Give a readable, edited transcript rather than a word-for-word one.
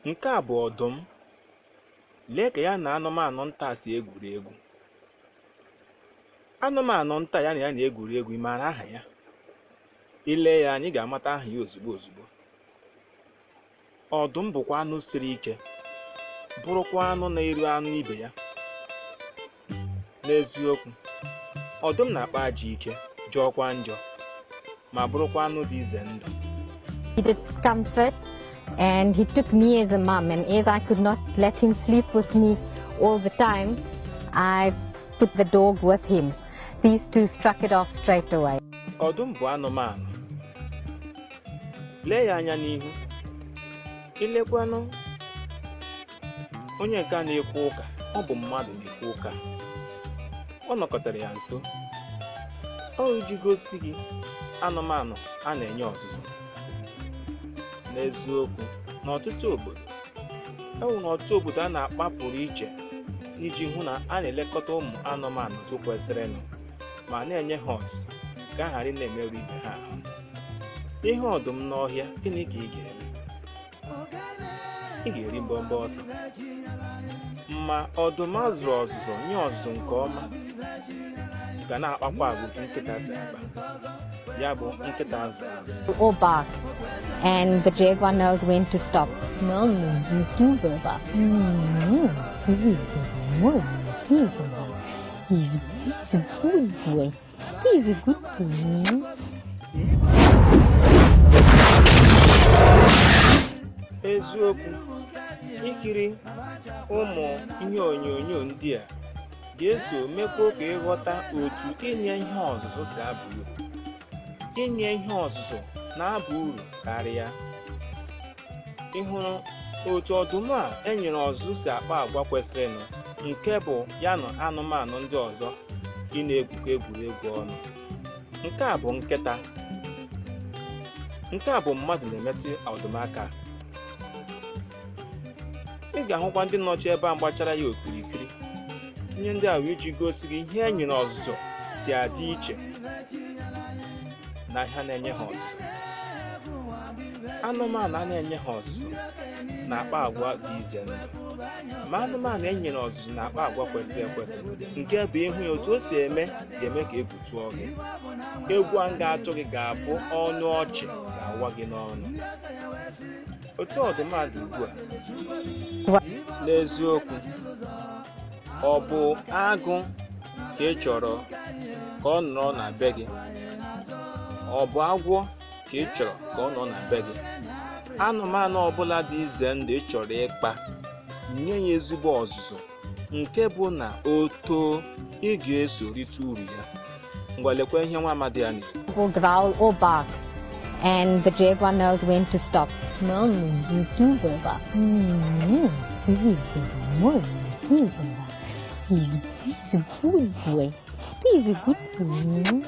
Nke a bụ ọdụm. Lee ka ya na anụmanụ nta si egwuri egwu. Anụmanụ nta ya na-egwuri egwu, ị maara aha ya? Ile ya anyị ga-amata aha ya ozugbo ozugbo. Ọdụm bụkwa anụ siri ike, bụrụkwa anụ na-eri anụ ibe ya. N'eziokwu, ọdụm na-akpa ajọ ike, jọọkwa njọ, ma bụrụkwa anụ dị ize ndụ. He did comfort, and he took me as a mom, and as I could not let him sleep with me all the time, I put the dog with him. These two struck it off straight away. Ọdụm bụ anụmanụ. Lee ya anya n'ihu. Ilekwanụ onye nke na-ekwu ụka, ọ bụ mmadụ na-ekwu ụka. Ọ nọkọtara ya nso. Ọ iji gosi gị anụmanụ a na-enye ọzụzụ. N'eziokwu, n'ọtụtụ obodo, ọtụtụ obodo a na-akpapụrụ iche n'iji hụ na a na-elekọta ụmụ anụmanụ otu kwesịrịnụ, ma na-enye ha ọzụzụ ka ha ghara na-emerụ ibe ha ahụ. Ihe ọdụm n'ọhịa, gịnị ka ị ga-eme? Ị ga-eri mbọmbọ ọsọ. Ma ọdụm azụrụ ọzụzụ nye ọzụzụ nke ọma ga na-akpakwa agwa otu nkịta si akpa. Ya bụ nkịta azụrụ azụ. Or bark, and the jaguar knows when to stop. Mom, you do bark. He's a good boy. He's a good boy. Eziokwu, ikiri ụmụ ihe onyonyo ndị a ga-eso mekwa ka ịghọta otu inye ihe ọzụzụ si aba uru. Inye ihe ọzụzụ na-aba uru karịa. Ị hụrụ otu ọdụm a enyere ọzụzụ si akpa agwa kwesịrịnụ, nke bụ ya na anụmanụ ndị ọzọ ị na-egwukọ egwuregwu ọnụ. Nke a bụ nkịta. Nke a bụ mmadụ na-emetụ ọdụm aka. Ị ga-ahụkwa ndị nọchi ebe a gbachara ya okirikiri. Ihe ndị a wee iji gosi gị ihe e nyere ọzụzụ si adị iche na ihe na-enye ha ọzụzụ. Anụmanụ a na-enye ha ọzụzụ na-akpa agwa dị ize ndụ, ma anụmanụ e nyere ọzụzụ na-akpa agwa kwesịrị ekwesị, nke bụ ịhụ ya otu o si eme ga-eme ka egwu tụọ gị. Egwu a ga-atụ gị ga-abụ ọnụ ọchị ga-awa gị n'ọnụ. Otu ọdụm a dị ugbu a. N'eziokwu, ọ bụ agụ ka ị chọrọ ka ọ nọrọ na be gị? Ọ bụ agwọ ka ị chọrọ ka ọ nọ na be gị? Anụmanụ ọbụla dị ize ndụ ị chọrọ ịkpa, nye ya ezigbo ọzụzụ, nke bụ na o too, ị ga-eso rite uru ya. Ngwa lekwa ihe nwa amadi ya na-ekwu. Will growl or bark, and the jaguar knows when to stop. Mom, you do bark. He's a good boy. He's a good boy.